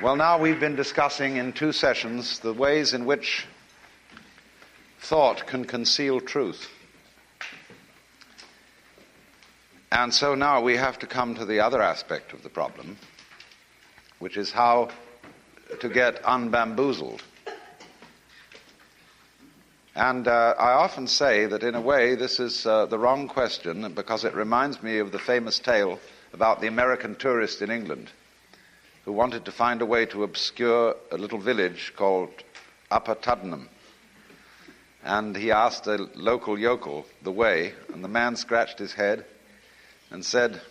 Well, now we've been discussing in 2 sessions the ways in which thought can conceal truth. And so now we have to come to the other aspect of the problem, which is how to get unbamboozled. And I often say that in a way this is the wrong question, because it reminds me of the famous tale about the American tourist in England who wanted to find a way to obscure a little village called Upper Tuddenham. And he asked a local yokel the way, and the man scratched his head and said,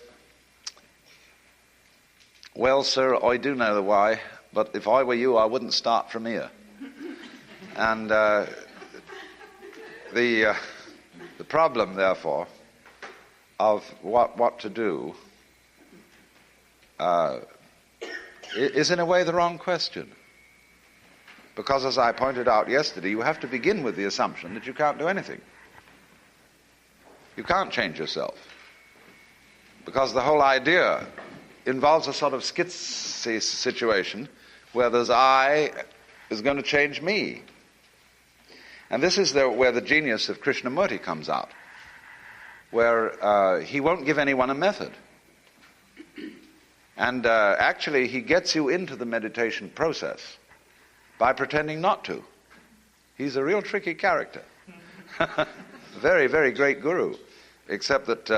"Well, sir, I do know the why, but if I were you, I wouldn't start from here." And the problem, therefore, of what to do is in a way the wrong question. Because, as I pointed out yesterday, you have to begin with the assumption that you can't do anything. You can't change yourself. Because the whole idea involves a sort of schizophrenic situation where there's I is going to change me. And this is where the genius of Krishnamurti comes out, where he won't give anyone a method. And actually, he gets you into the meditation process by pretending not to. He's a real tricky character. Very, very great guru, except that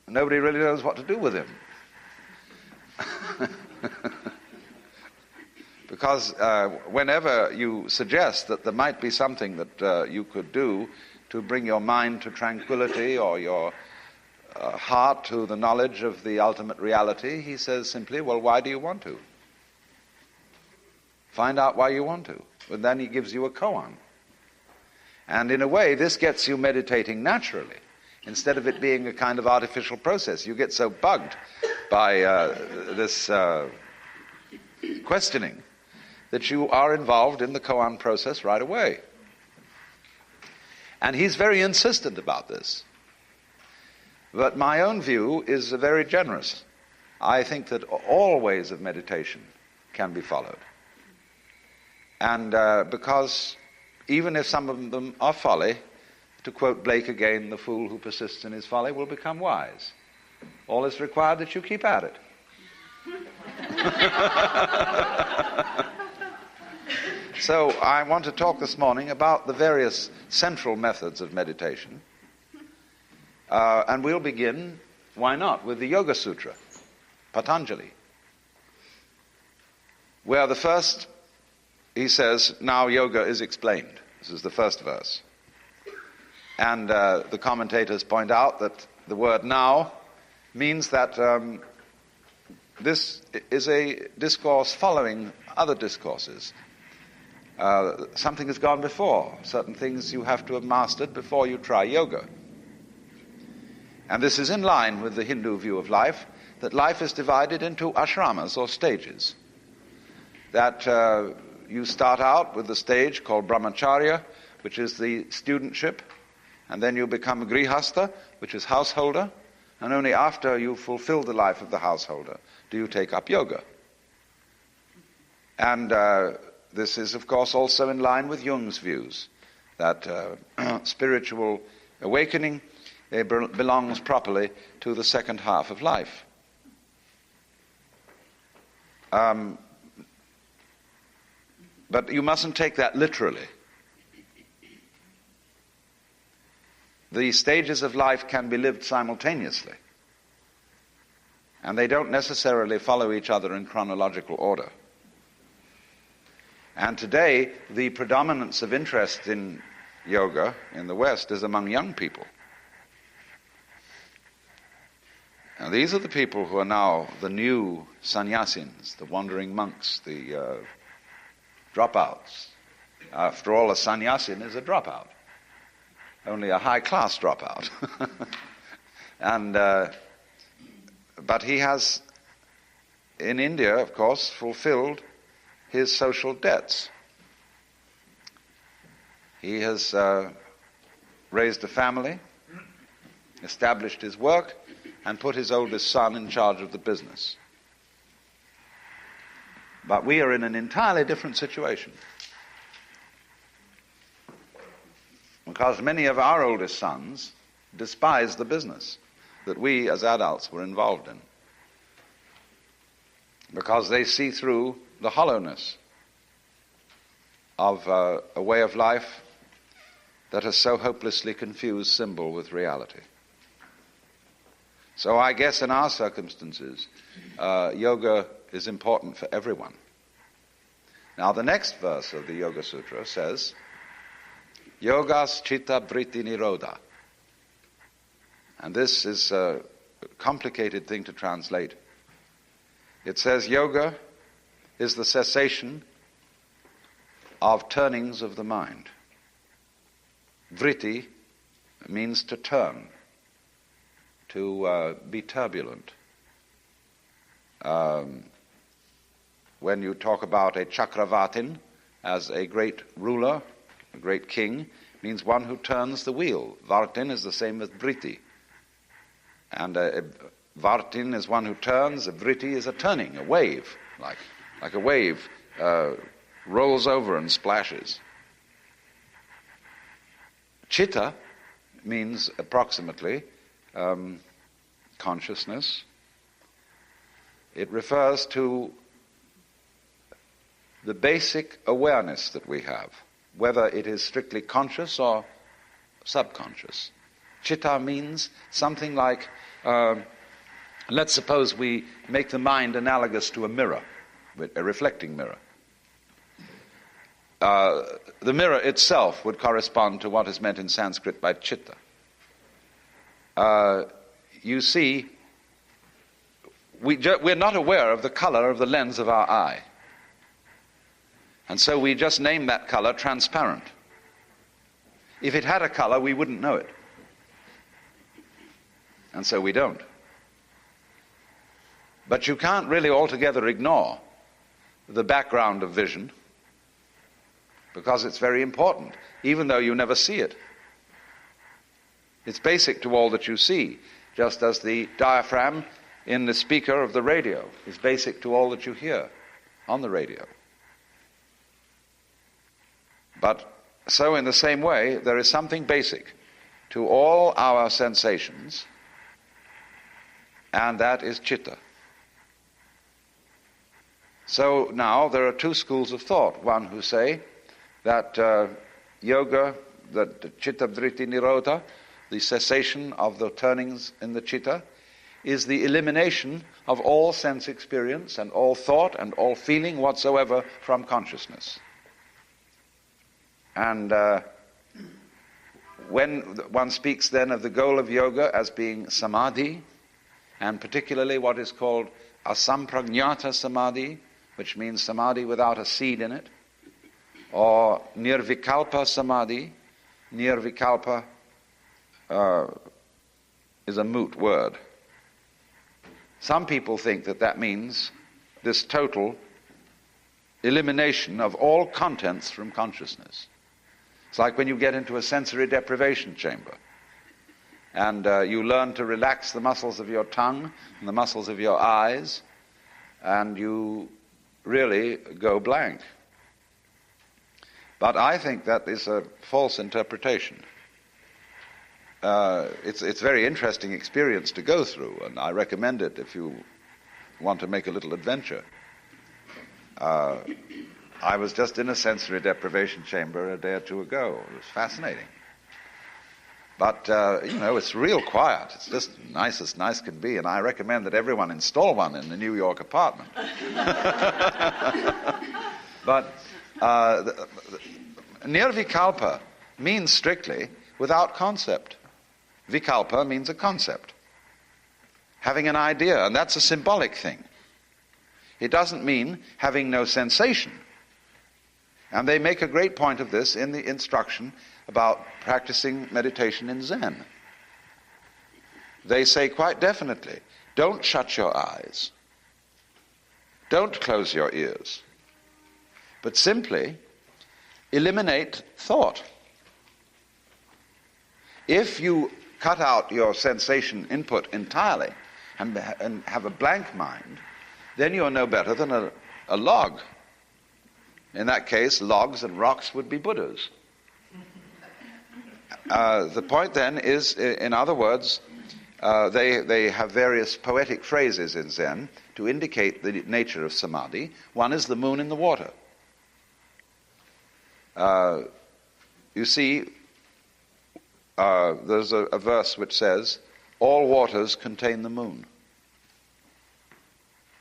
nobody really knows what to do with him. Because whenever you suggest that there might be something that you could do to bring your mind to tranquility or your heart to the knowledge of the ultimate reality, he says simply, "Well, why do you want to? Find out why you want to." And then he gives you a koan. And in a way, this gets you meditating naturally, instead of it being a kind of artificial process. You get so bugged by this questioning that you are involved in the koan process right away. And he's very insistent about this. But my own view is very generous. I think that all ways of meditation can be followed. And because even if some of them are folly, to quote Blake again, "The fool who persists in his folly will become wise." All is required that you keep at it. So I want to talk this morning about the various central methods of meditation. And we'll begin, why not, with the Yoga Sutra, Patanjali, where the first, he says, "Now yoga is explained." This is the first verse. And the commentators point out that the word "now" means that this is a discourse following other discourses. Something has gone before. Certain things you have to have mastered before you try yoga. And this is in line with the Hindu view of life, that life is divided into ashramas, or stages. That you start out with the stage called brahmacharya, which is the studentship, and then you become a grihastha, which is householder, and only after you fulfill the life of the householder do you take up yoga. And this is, of course, also in line with Jung's views, that spiritual awakening belongs properly to the second half of life. But you mustn't take that literally. The stages of life can be lived simultaneously, and they don't necessarily follow each other in chronological order. And today, the predominance of interest in yoga in the West is among young people. Now, these are the people who are now the new sannyasins, the wandering monks, the dropouts. After all, a sannyasin is a dropout, only a high-class dropout. And but he has, in India, of course, fulfilled his social debts. He has raised a family, established his work, and put his oldest son in charge of the business. But we are in an entirely different situation, because many of our oldest sons despise the business that we as adults were involved in, because they see through the hollowness of a way of life that has so hopelessly confused symbol with reality. So I guess in our circumstances, yoga is important for everyone. Now the next verse of the Yoga Sutra says, Yogas Chitta Vritti Nirodha. And this is a complicated thing to translate. It says yoga is the cessation of turnings of the mind. Vritti means to turn, to be turbulent. When you talk about a Chakravartin as a great ruler, a great king, means one who turns the wheel. Vartin is the same as Vritti. And a Vartin is one who turns, a Vritti is a turning, a wave, like a wave rolls over and splashes. Chitta means approximately consciousness. It refers to the basic awareness that we have, whether it is strictly conscious or subconscious. Chitta means something like, let's suppose we make the mind analogous to a mirror, a reflecting mirror. The mirror itself would correspond to what is meant in Sanskrit by chitta. You see, we're not aware of the color of the lens of our eye. And so we just name that color transparent. If it had a color, we wouldn't know it. And so we don't. But you can't really altogether ignore the background of vision, because it's very important, even though you never see it. It's basic to all that you see, just as the diaphragm in the speaker of the radio is basic to all that you hear on the radio. But so in the same way, there is something basic to all our sensations, and that is chitta. So now there are two schools of thought. One who say that yoga, that chitta vritti nirodha, the cessation of the turnings in the chitta, is the elimination of all sense experience and all thought and all feeling whatsoever from consciousness. And when one speaks then of the goal of yoga as being samadhi, and particularly what is called asampragnata samadhi, which means samadhi without a seed in it, or nirvikalpa samadhi. Nirvikalpa is a moot word. Some people think that that means this total elimination of all contents from consciousness. It's like when you get into a sensory deprivation chamber and you learn to relax the muscles of your tongue and the muscles of your eyes, and you really go blank. But I think that is a false interpretation. It's a very interesting experience to go through, and I recommend it if you want to make a little adventure. I was just in a sensory deprivation chamber a day or two ago. It was fascinating. But, it's real quiet. It's just nice as nice can be, and I recommend that everyone install one in the New York apartment. But nirvikalpa means strictly without concept. Vikalpa means a concept, having an idea, and that's a symbolic thing. It doesn't mean having no sensation. And they make a great point of this in the instruction about practicing meditation in Zen. They say quite definitely, don't shut your eyes. Don't close your ears. But simply eliminate thought. If you cut out your sensation input entirely and have a blank mind, then you're no better than a log. In that case, logs and rocks would be Buddhas. The point then is, in other words, they have various poetic phrases in Zen to indicate the nature of samadhi. One is the moon in the water. You see, there's a verse which says, all waters contain the moon.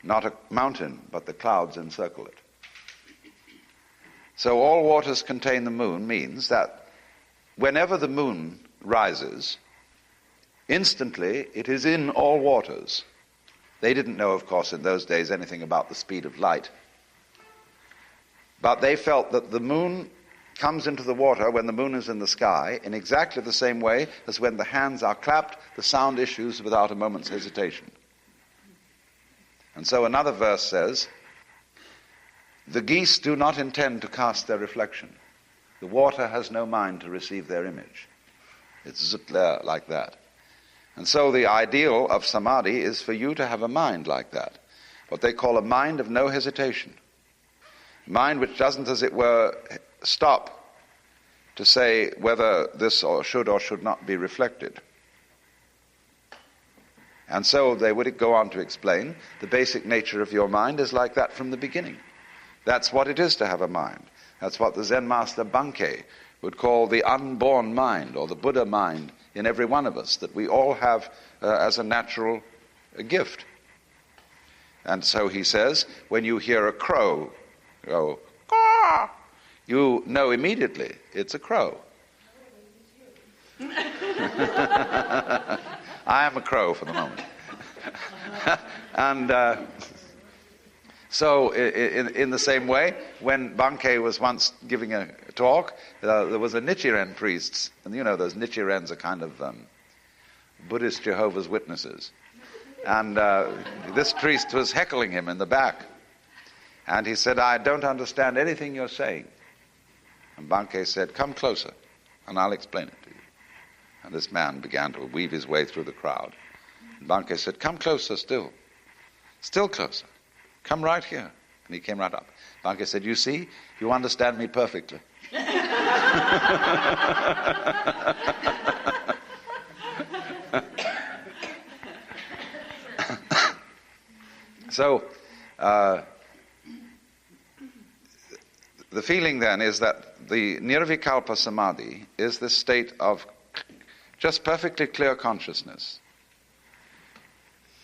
Not a mountain, but the clouds encircle it. So all waters contain the moon means that whenever the moon rises, instantly it is in all waters. They didn't know, of course, in those days anything about the speed of light. But they felt that the moon comes into the water when the moon is in the sky in exactly the same way as when the hands are clapped, the sound issues without a moment's hesitation. And so another verse says, the geese do not intend to cast their reflection. The water has no mind to receive their image. It's there like that. And so the ideal of samadhi is for you to have a mind like that, what they call a mind of no hesitation. Mind which doesn't, as it were, stop to say whether this should not be reflected. And so they would go on to explain the basic nature of your mind is like that from the beginning. That's what it is to have a mind. That's what the Zen master Bankei would call the unborn mind, or the Buddha mind in every one of us, that we all have as a natural gift. And so he says, when you hear a crow go, caw, you know immediately it's a crow. I am a crow for the moment. And so in the same way, when Bankei was once giving a talk, there was a Nichiren priest, and you know those Nichirens are kind of Buddhist Jehovah's Witnesses. And this priest was heckling him in the back. And he said, I don't understand anything you're saying. And Bankei said, come closer, and I'll explain it to you. And this man began to weave his way through the crowd. And Bankei said, come closer still. Still closer. Come right here. And he came right up. Bankei said, you see, you understand me perfectly. So, the feeling then is that the nirvikalpa samadhi is this state of just perfectly clear consciousness,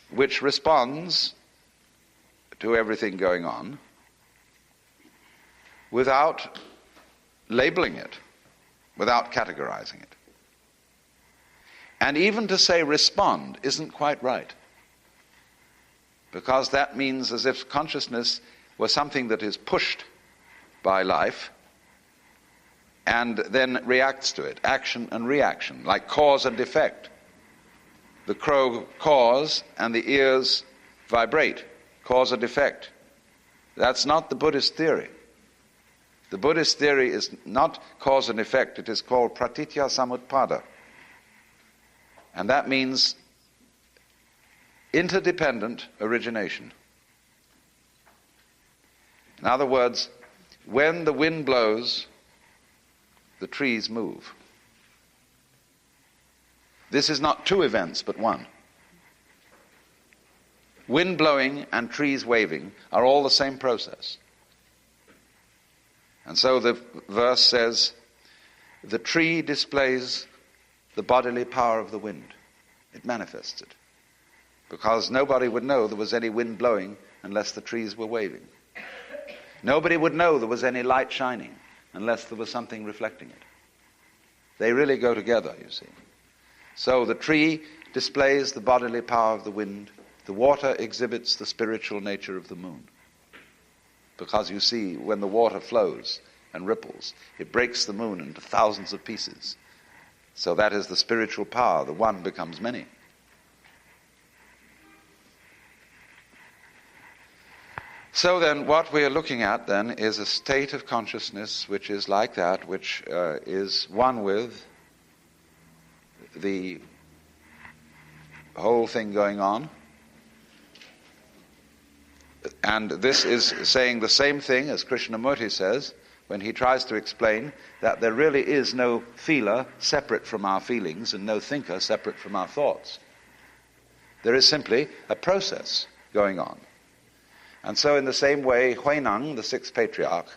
which responds to everything going on without labeling it, without categorizing it. And even to say respond isn't quite right, because that means as if consciousness was something that is pushed by life and then reacts to it, action and reaction, like cause and effect. The crow caws and the ears vibrate, cause and effect. That's not the Buddhist theory. The Buddhist theory is not cause and effect, it is called pratitya samutpada. And that means interdependent origination. In other words, when the wind blows, the trees move. This is not two events, but one. Wind blowing and trees waving are all the same process. And so the verse says, the tree displays the bodily power of the wind. It manifests it. Because nobody would know there was any wind blowing unless the trees were waving. Nobody would know there was any light shining unless there was something reflecting it. They really go together, you see. So the tree displays the bodily power of the wind. The water exhibits the spiritual nature of the moon. Because you see, when the water flows and ripples, it breaks the moon into thousands of pieces. So that is the spiritual power. The one becomes many. So then what we are looking at then is a state of consciousness which is like that, which is one with the whole thing going on. And this is saying the same thing as Krishnamurti says when he tries to explain that there really is no feeler separate from our feelings and no thinker separate from our thoughts. There is simply a process going on. And so in the same way, Huineng, the sixth patriarch,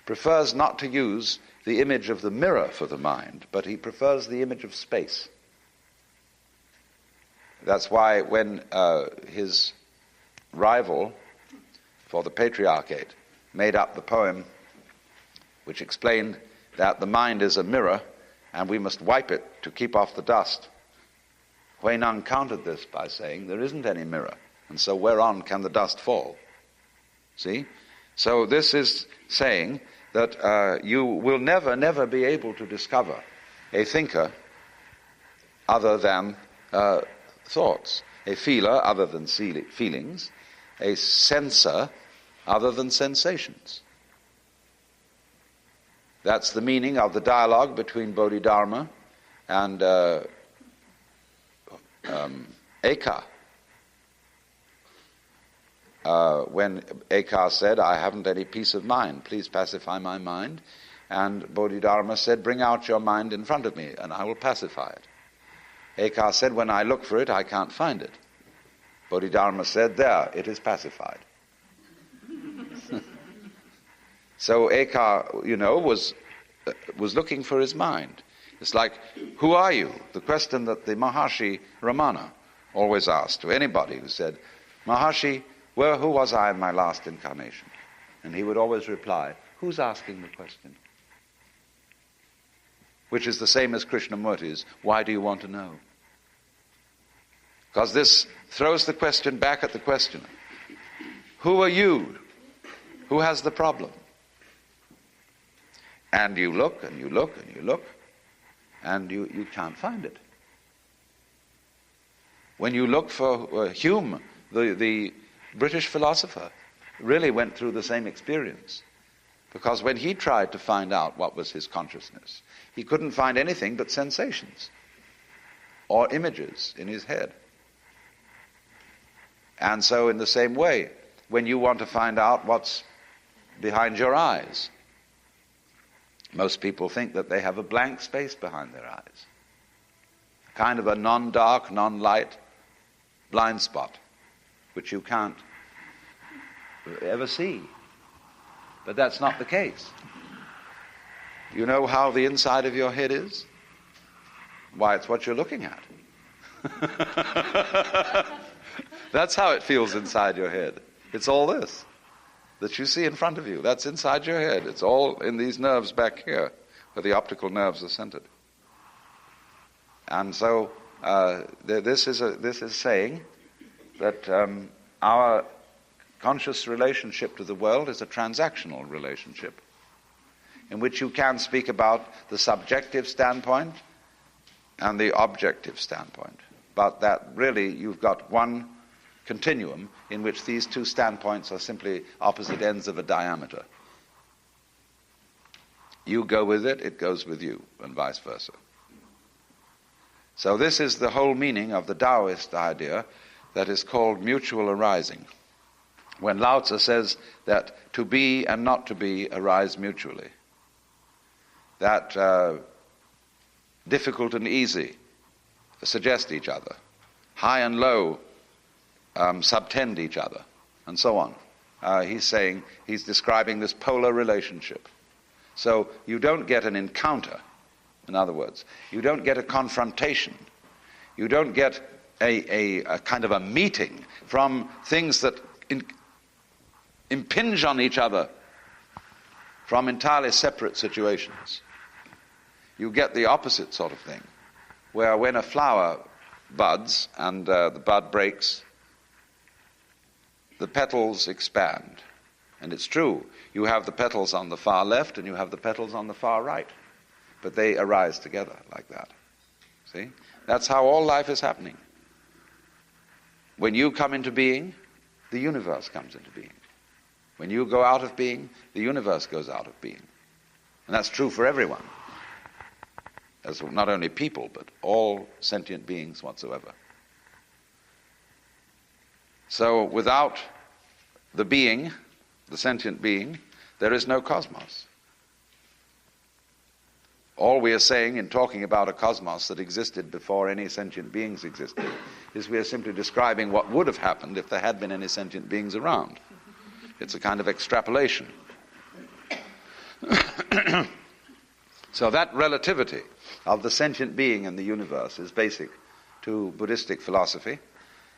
prefers not to use the image of the mirror for the mind, but he prefers the image of space. That's why when his rival for the patriarchate made up the poem which explained that the mind is a mirror and we must wipe it to keep off the dust, Huineng countered this by saying there isn't any mirror, and so whereon can the dust fall? See? So this is saying that you will never be able to discover a thinker other than thoughts, a feeler other than feelings, a sensor other than sensations. That's the meaning of the dialogue between Bodhidharma and Eka. When Eka said, I haven't any peace of mind, please pacify my mind. And Bodhidharma said, bring out your mind in front of me and I will pacify it. Eka said, when I look for it, I can't find it. Bodhidharma said, there, it is pacified. So Eka, was looking for his mind. It's like, who are you? The question that the Maharshi Ramana always asked to anybody who said, Maharshi, who was I in my last incarnation? And he would always reply, who's asking the question? Which is the same as Krishnamurti's, why do you want to know? Because this throws the question back at the questioner. Who are you? Who has the problem? And you look, and you look, and you look, and you can't find it. When you look for Hume, the British philosopher, really went through the same experience. Because when he tried to find out what was his consciousness, he couldn't find anything but sensations or images in his head. And so in the same way, when you want to find out what's behind your eyes, most people think that they have a blank space behind their eyes. Kind of a non-dark, non-light blind spot, which you can't ever see. But that's not the case. You know how the inside of your head is? Why, it's what you're looking at. That's how it feels inside your head. It's all this that you see in front of you. That's inside your head. It's all in these nerves back here, where the optical nerves are centered. And so this is saying that our conscious relationship to the world is a transactional relationship, in which you can speak about the subjective standpoint and the objective standpoint, but that really you've got one continuum in which these two standpoints are simply opposite ends of a diameter. You go with it, it goes with you, and vice versa. So this is the whole meaning of the Taoist idea that is called mutual arising. When Lao Tzu says that to be and not to be arise mutually, that difficult and easy suggest each other, high and low subtend each other, and so on. He's describing this polar relationship. So you don't get an encounter, in other words. You don't get a confrontation. You don't get a kind of a meeting from things that impinge on each other from entirely separate situations. You get the opposite sort of thing, where when a flower buds and the bud breaks, the petals expand. And it's true, you have the petals on the far left and you have the petals on the far right, but they arise together like that. See? That's how all life is happening. When you come into being, the universe comes into being. When you go out of being, the universe goes out of being. And that's true for everyone. That's not only people, but all sentient beings whatsoever. So without the being, the sentient being, there is no cosmos. All we are saying in talking about a cosmos that existed before any sentient beings existed is we are simply describing what would have happened if there had been any sentient beings around. It's a kind of extrapolation. So that relativity of the sentient being in the universe is basic to Buddhistic philosophy,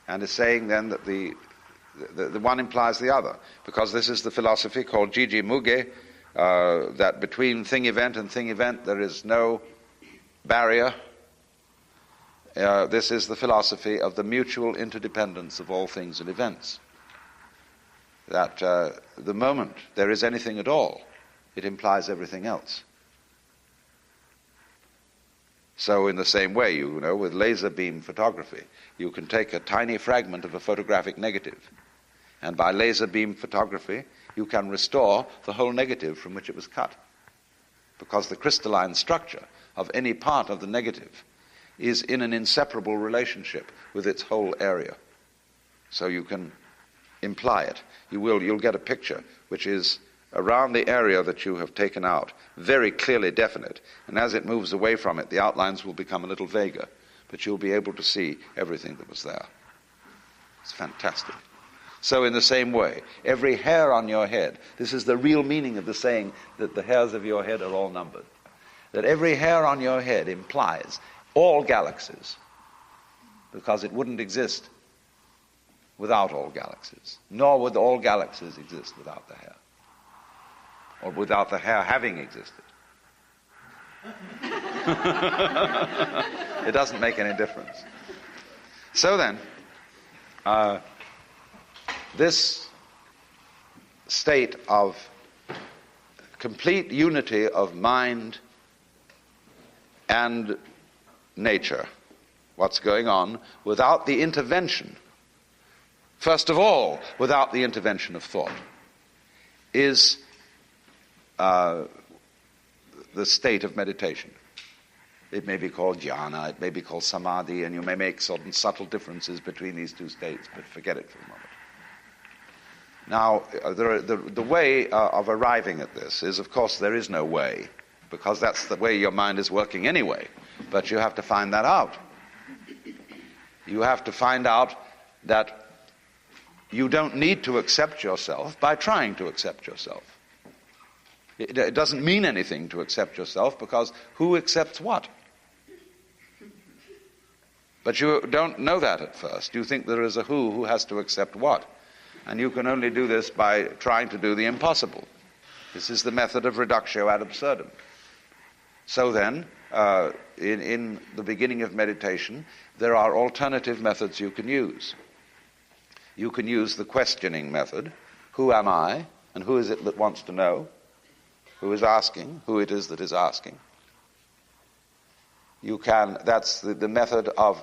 and is saying then that the one implies the other, because this is the philosophy called Jiji Muge, that between thing event and thing event there is no barrier. This is the philosophy of the mutual interdependence of all things and events. That the moment there is anything at all, it implies everything else. So in the same way, with laser beam photography, you can take a tiny fragment of a photographic negative, and by laser beam photography, you can restore the whole negative from which it was cut, because the crystalline structure of any part of the negative is in an inseparable relationship with its whole area. So you can imply it. You'll get a picture which is around the area that you have taken out, very clearly definite, and as it moves away from it, the outlines will become a little vaguer, but you'll be able to see everything that was there. It's fantastic. So in the same way, every hair on your head, this is the real meaning of the saying that the hairs of your head are all numbered, that every hair on your head implies all galaxies, because it wouldn't exist without all galaxies, nor would all galaxies exist without the hair, or without the hair having existed. It doesn't make any difference. So then, this state of complete unity of mind and nature, what's going on, without the intervention, first of all, without the intervention of thought, is the state of meditation. It may be called jhana, it may be called samadhi, and you may make certain subtle differences between these two states, but forget it for a moment. Now, the way of arriving at this is, of course, there is no way, because that's the way your mind is working anyway, but you have to find that out. You have to find out that you don't need to accept yourself by trying to accept yourself. It doesn't mean anything to accept yourself, because who accepts what? But you don't know that at first. You think there is a who has to accept what. And you can only do this by trying to do the impossible. This is the method of reductio ad absurdum. So then, in the beginning of meditation, there are alternative methods you can use. You can use the questioning method. Who am I? And who is it that wants to know? Who is asking? Who it is that is asking? That's the method of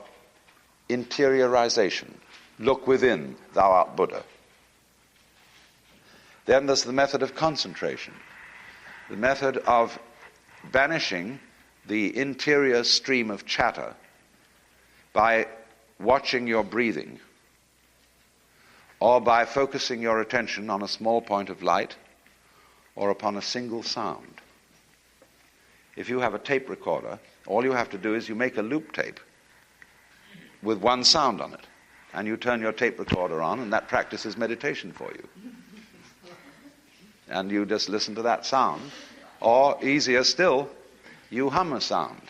interiorization. Look within, thou art Buddha. Then there's the method of concentration, the method of banishing the interior stream of chatter by watching your breathing, or by focusing your attention on a small point of light or upon a single sound. If you have a tape recorder, all you have to do is you make a loop tape with one sound on it, and you turn your tape recorder on, and that practices meditation for you. And you just listen to that sound. Or, easier still, you hum a sound,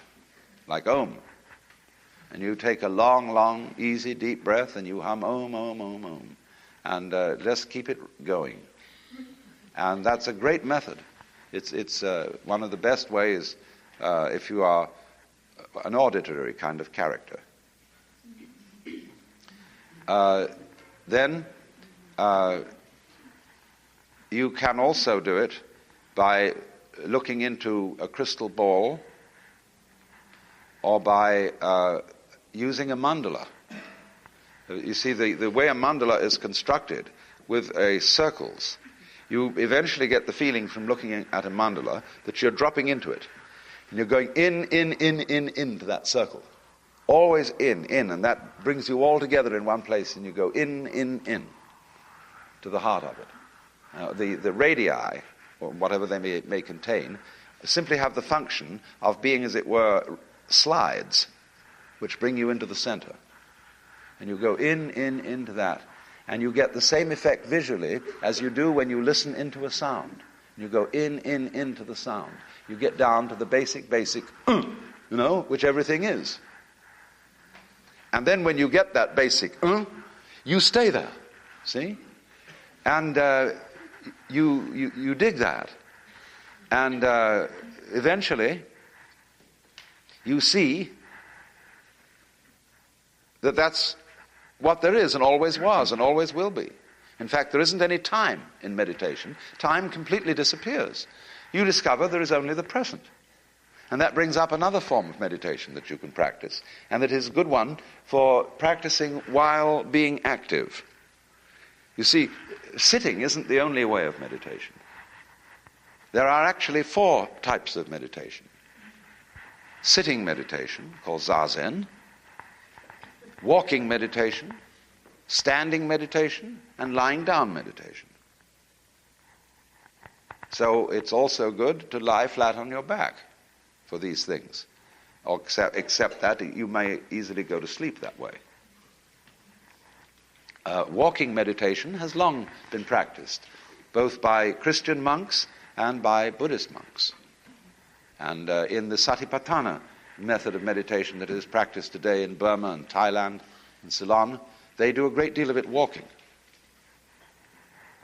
like Om. And you take a long, long, easy, deep breath, and you hum Om, Om, Om, Om. And just keep it going. And that's a great method. It's one of the best ways if you are an auditory kind of character. Then you can also do it by looking into a crystal ball, or by using a mandala. You see, the way a mandala is constructed with circles, you eventually get the feeling from looking at a mandala that you're dropping into it. And you're going into that circle. Always in, and that brings you all together in one place, and you go in, to the heart of it. The radii, or whatever they may contain, simply have the function of being, as it were, slides, which bring you into the center. And you go into that, and you get the same effect visually as you do when you listen into a sound. You go into the sound. You get down to the basic, which everything is. And then when you get that basic, you stay there, see? And you dig that. And eventually, you see that that's what there is and always was and always will be. In fact, there isn't any time in meditation. Time completely disappears. You discover there is only the present. And that brings up another form of meditation that you can practice, and that is a good one for practicing while being active. You see, sitting isn't the only way of meditation. There are actually 4 types of meditation. Sitting meditation, called zazen, walking meditation, standing meditation, and lying down meditation. So it's also good to lie flat on your back for these things, except that you may easily go to sleep that way. Walking meditation has long been practiced, both by Christian monks and by Buddhist monks. And in the Satipatthana method of meditation that is practiced today in Burma and Thailand and Ceylon, they do a great deal of it walking.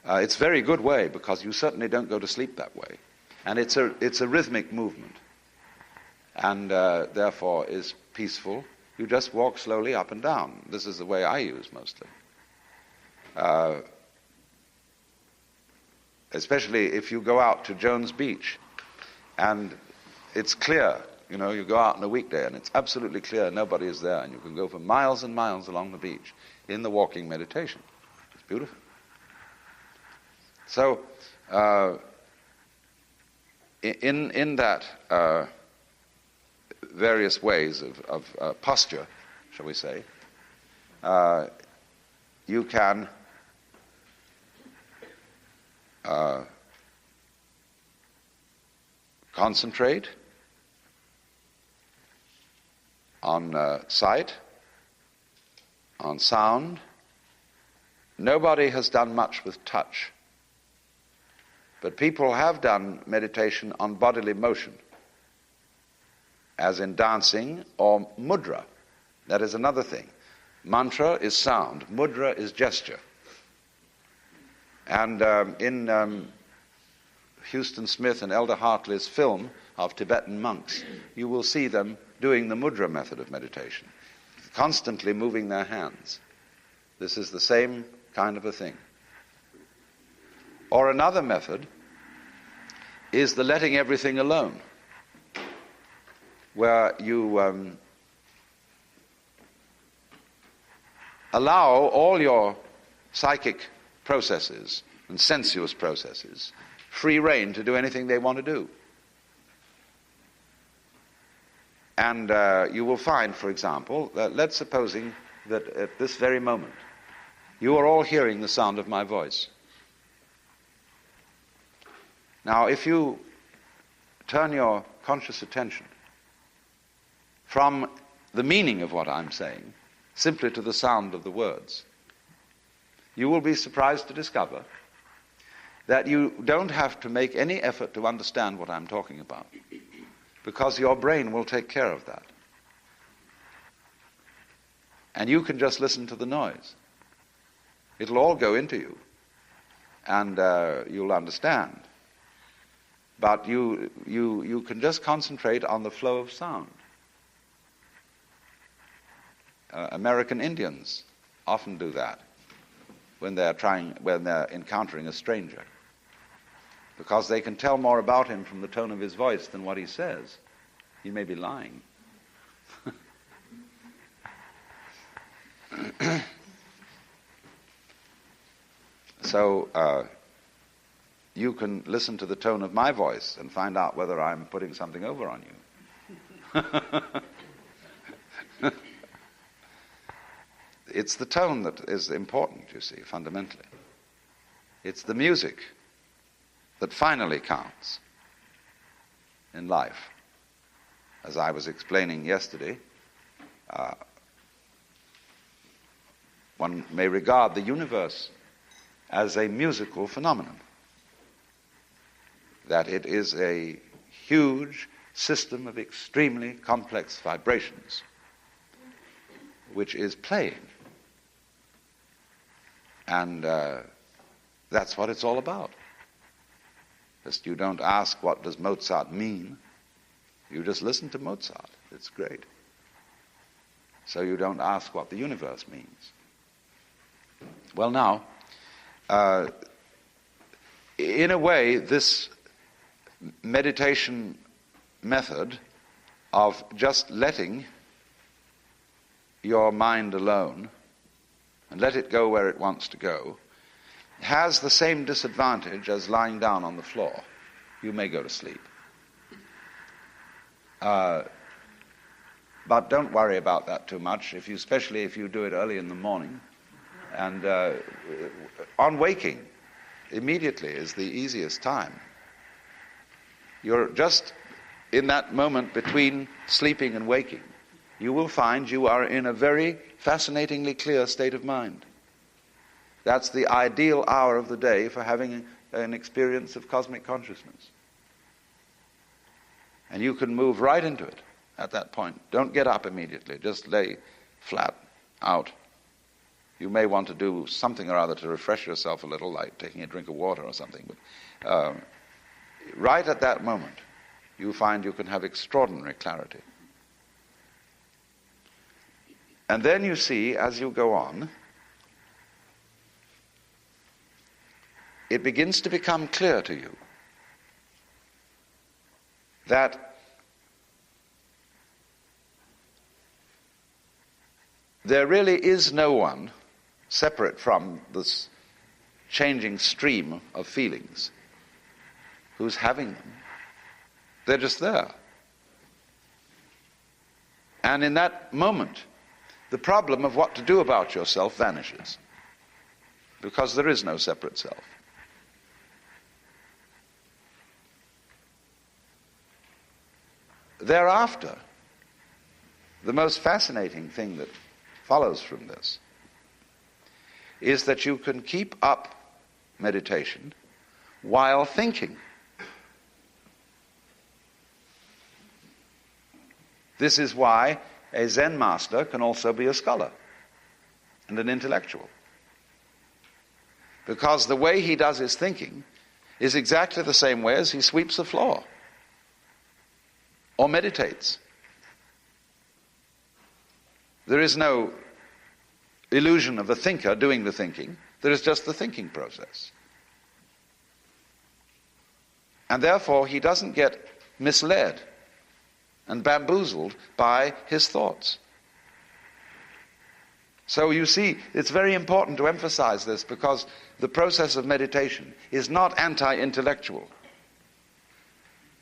It's a very good way, because you certainly don't go to sleep that way. And it's a rhythmic movement, and therefore is peaceful. You just walk slowly up and down. This is the way I use mostly. Especially if you go out to Jones Beach, and it's clear, you go out on a weekday, and it's absolutely clear nobody is there, and you can go for miles and miles along the beach in the walking meditation. It's beautiful. So, in that various ways of posture, shall we say, you can concentrate on sight, on sound. Nobody has done much with touch, but people have done meditation on bodily motion, as in dancing or mudra. That is another thing. Mantra is sound, mudra is gesture. And in Houston Smith and Elder Hartley's film of Tibetan monks, you will see them doing the mudra method of meditation, constantly moving their hands. This is the same kind of a thing. Or another method is the letting everything alone, where you allow all your psychic processes and sensuous processes free rein to do anything they want to do. And you will find, for example, that let's supposing that at this very moment you are all hearing the sound of my voice. Now, if you turn your conscious attention from the meaning of what I'm saying simply to the sound of the words, you will be surprised to discover that you don't have to make any effort to understand what I'm talking about, because your brain will take care of that. And you can just listen to the noise. It'll all go into you, and you'll understand. But you can just concentrate on the flow of sound. American Indians often do that when they're encountering a stranger, because they can tell more about him from the tone of his voice than what he says. He may be lying. So you can listen to the tone of my voice and find out whether I'm putting something over on you. It's the tone that is important, you see, fundamentally. It's the music that finally counts in life. As I was explaining yesterday, one may regard the universe as a musical phenomenon, that it is a huge system of extremely complex vibrations which is playing. And that's what it's all about. Just you don't ask, what does Mozart mean? You just listen to Mozart. It's great. So you don't ask what the universe means. Well, now, in a way, this meditation method of just letting your mind alone and let it go where it wants to go has the same disadvantage as lying down on the floor. You may go to sleep. But don't worry about that too much, especially if you do it early in the morning. And on waking, immediately is the easiest time. You're just in that moment between sleeping and waking. You will find you are in a very fascinatingly clear state of mind. That's the ideal hour of the day for having an experience of cosmic consciousness. And you can move right into it at that point. Don't get up immediately. Just lay flat out. You may want to do something or other to refresh yourself a little, like taking a drink of water or something. But right at that moment, you find you can have extraordinary clarity. And then you see, as you go on, it begins to become clear to you that there really is no one separate from this changing stream of feelings who's having them. They're just there. And in that moment, the problem of what to do about yourself vanishes, because there is no separate self. Thereafter, the most fascinating thing that follows from this is that you can keep up meditation while thinking. This is why a Zen master can also be a scholar and an intellectual, because the way he does his thinking is exactly the same way as he sweeps the floor or meditates. There is no illusion of a thinker doing the thinking. There is just the thinking process. And therefore, he doesn't get misled and bamboozled by his thoughts. So you see, it's very important to emphasize this, because the process of meditation is not anti-intellectual.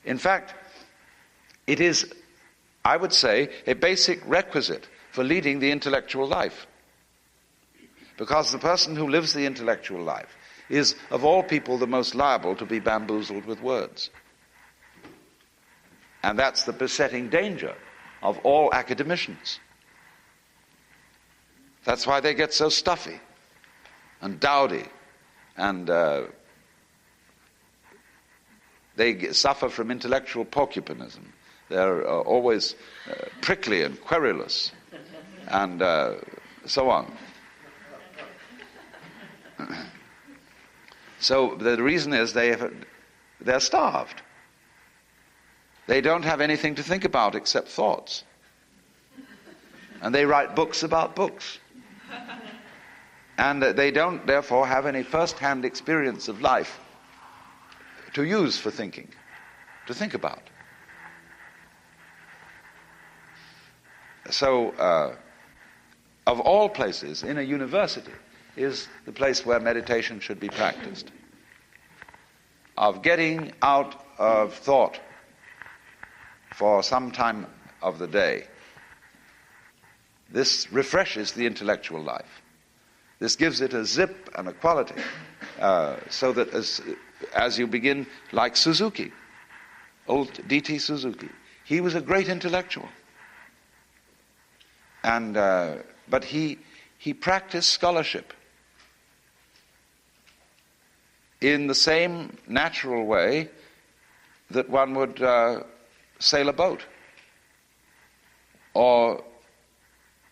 In fact, it is, I would say, a basic requisite for leading the intellectual life. Because the person who lives the intellectual life is, of all people, the most liable to be bamboozled with words. And that's the besetting danger of all academicians. That's why they get so stuffy and dowdy, and they suffer from intellectual porcupinism. They're always prickly and querulous, and so on. So the reason is they're starved. They don't have anything to think about except thoughts. And they write books about books. And they don't, therefore, have any first-hand experience of life to use for thinking, to think about. So, of all places, in a university, is the place where meditation should be practiced. Of getting out of thought for some time of the day. This refreshes the intellectual life. This gives it a zip and a quality, so that as you begin, like Suzuki, old D.T. Suzuki, he was a great intellectual. But he practiced scholarship in the same natural way that one would sail a boat or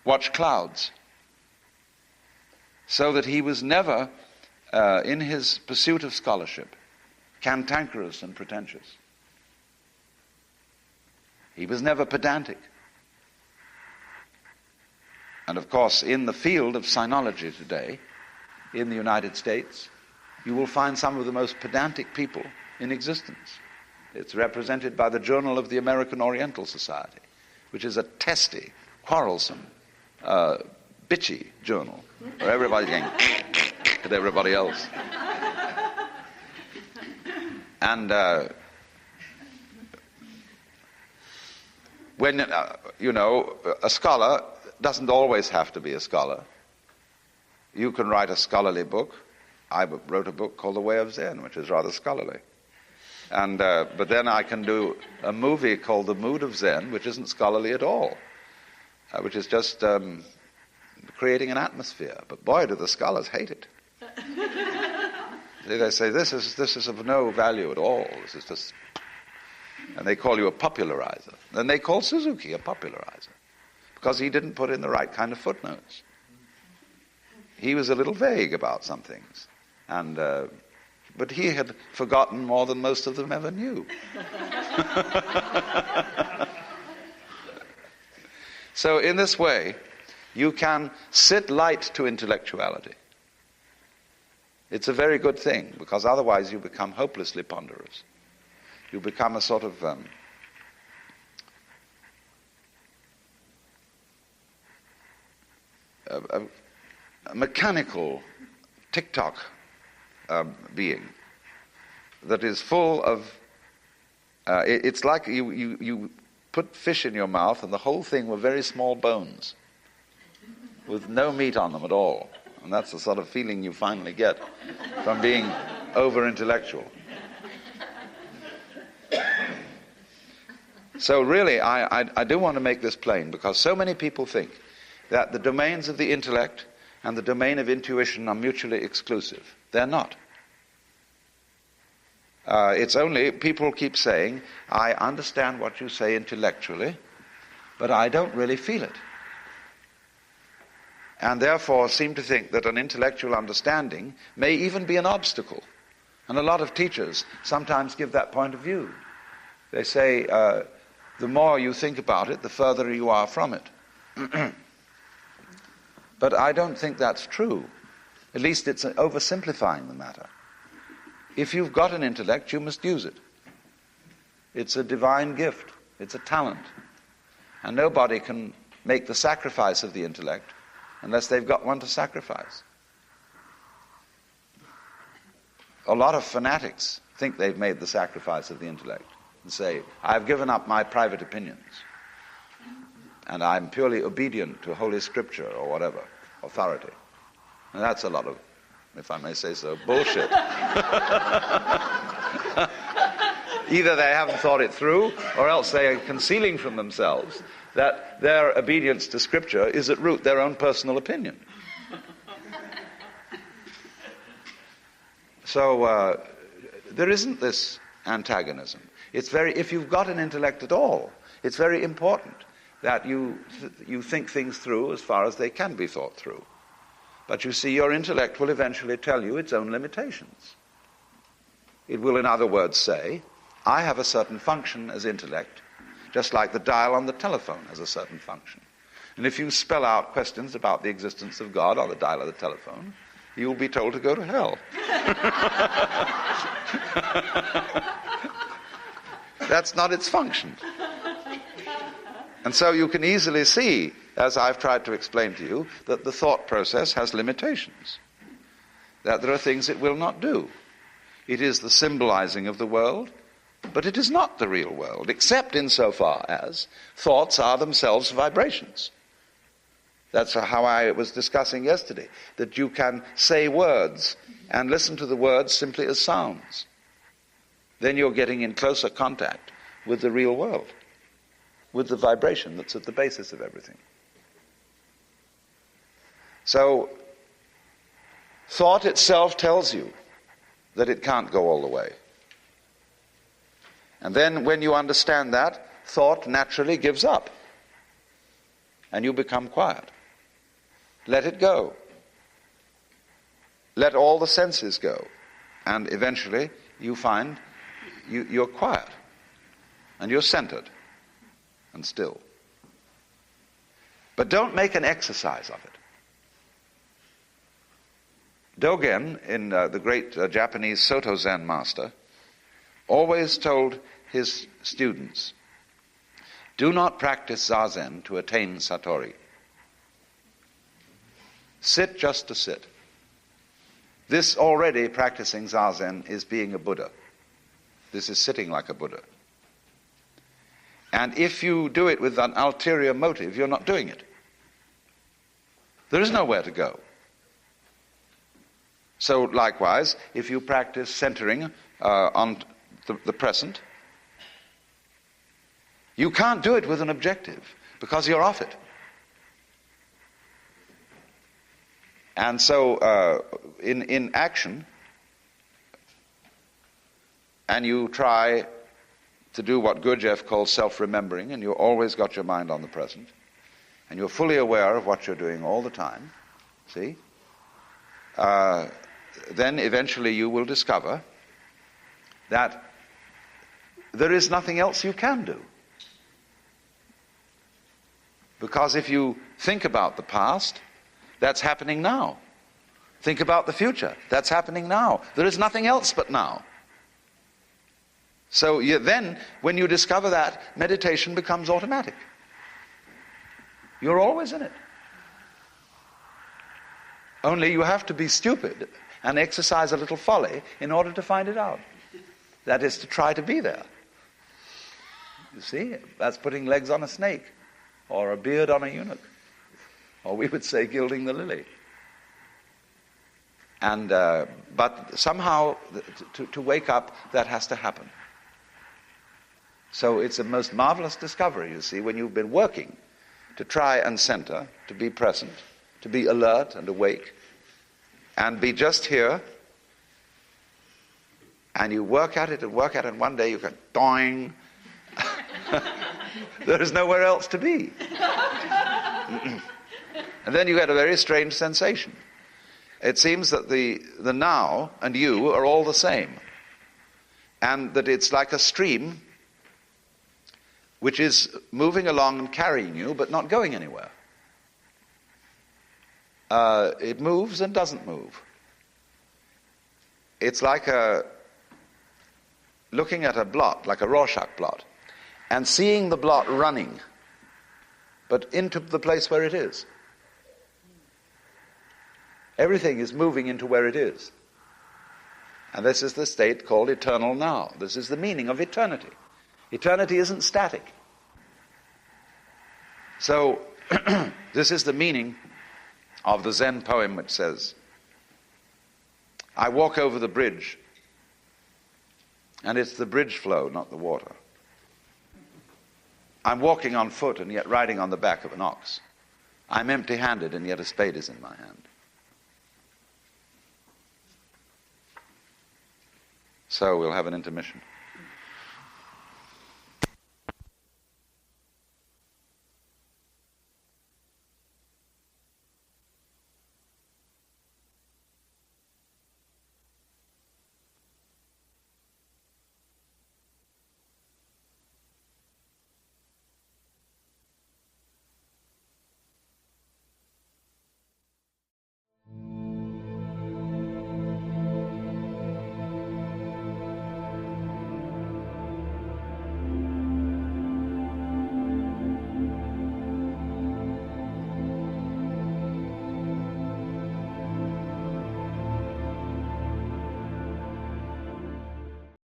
watch clouds, so that he was never, in his pursuit of scholarship, cantankerous and pretentious. He was never pedantic. And of course, in the field of sinology today, in the United States, you will find some of the most pedantic people in existence. It's represented by the Journal of the American Oriental Society, which is a testy, quarrelsome, bitchy journal, where everybody's going at everybody else. And when, a scholar doesn't always have to be a scholar. You can write a scholarly book. I wrote a book called The Way of Zen, which is rather scholarly. And but then I can do a movie called The Mood of Zen, which isn't scholarly at all, which is just creating an atmosphere. But boy, do the scholars hate it. They say, this is of no value at all. This is just... And they call you a popularizer. Then they call Suzuki a popularizer, because he didn't put in the right kind of footnotes. He was a little vague about some things. And but he had forgotten more than most of them ever knew. So in this way, you can sit light to intellectuality. It's a very good thing, because otherwise you become hopelessly ponderous. You become a sort of a mechanical tick-tock being that is full of... it's like you put fish in your mouth and the whole thing were very small bones with no meat on them at all. And that's the sort of feeling you finally get from being over-intellectual. So really, I do want to make this plain, because so many people think that the domains of the intellect and the domain of intuition are mutually exclusive. They're not. It's only, people keep saying, I understand what you say intellectually, but I don't really feel it. And therefore seem to think that an intellectual understanding may even be an obstacle. And a lot of teachers sometimes give that point of view. They say, the more you think about it, the further you are from it. But I don't think that's true. At least it's oversimplifying the matter. If you've got an intellect, you must use it. It's a divine gift. It's a talent. And nobody can make the sacrifice of the intellect unless they've got one to sacrifice. A lot of fanatics think they've made the sacrifice of the intellect and say, I've given up my private opinions and I'm purely obedient to Holy Scripture or whatever, authority. And that's a lot of, if I may say so, bullshit. Either they haven't thought it through, or else they are concealing from themselves that their obedience to Scripture is at root their own personal opinion. So there isn't this antagonism. It's if you've got an intellect at all, it's very important that you think things through as far as they can be thought through. But you see, your intellect will eventually tell you its own limitations. It will, in other words, say, I have a certain function as intellect, just like the dial on the telephone has a certain function. And if you spell out questions about the existence of God on the dial of the telephone, you will be told to go to hell. That's not its function. And so you can easily see, as I've tried to explain to you, that the thought process has limitations, that there are things it will not do. It is the symbolizing of the world, but it is not the real world, except insofar as thoughts are themselves vibrations. That's how I was discussing yesterday, that you can say words and listen to the words simply as sounds. Then you're getting in closer contact with the real world, with the vibration that's at the basis of everything. So, thought itself tells you that it can't go all the way. And then when you understand that, thought naturally gives up. And you become quiet. Let it go. Let all the senses go. And eventually you find you're quiet. And you're centered and still. But don't make an exercise of it. Dogen, in the great Japanese Soto Zen master, always told his students, do not practice Zazen to attain Satori. Sit just to sit. This already practicing Zazen is being a Buddha. This is sitting like a Buddha. And if you do it with an ulterior motive, you're not doing it. There is nowhere to go. So likewise, if you practice centering on the present, you can't do it with an objective because you're off it. And so in action, and you try to do what Gurdjieff calls self-remembering, and you always got your mind on the present, and you're fully aware of what you're doing all the time, see? Then eventually you will discover that there is nothing else you can do. Because if you think about the past, that's happening now. Think about the future, that's happening now. There is nothing else but now. So then, when you discover that, meditation becomes automatic. You're always in it. Only you have to be stupid and exercise a little folly in order to find it out. That is to try to be there. You see, that's putting legs on a snake, or a beard on a eunuch, or we would say gilding the lily. And but somehow to wake up, that has to happen. So it's a most marvelous discovery, you see, when you've been working to try and center, to be present, to be alert and awake, and be just here, and you work at it, and one day you go, doing. There is nowhere else to be. And then you get a very strange sensation. It seems that the now and you are all the same, and that it's like a stream which is moving along and carrying you, but not going anywhere. It moves and doesn't move. It's like looking at a blot, like a Rorschach blot, and seeing the blot running, but into the place where it is. Everything is moving into where it is. And this is the state called eternal now. This is the meaning of eternity. Eternity isn't static. So, this is the meaning of the Zen poem which says, I walk over the bridge, and it's the bridge flow, not the water. I'm walking on foot and yet riding on the back of an ox. I'm empty-handed and yet a spade is in my hand. So we'll have an intermission.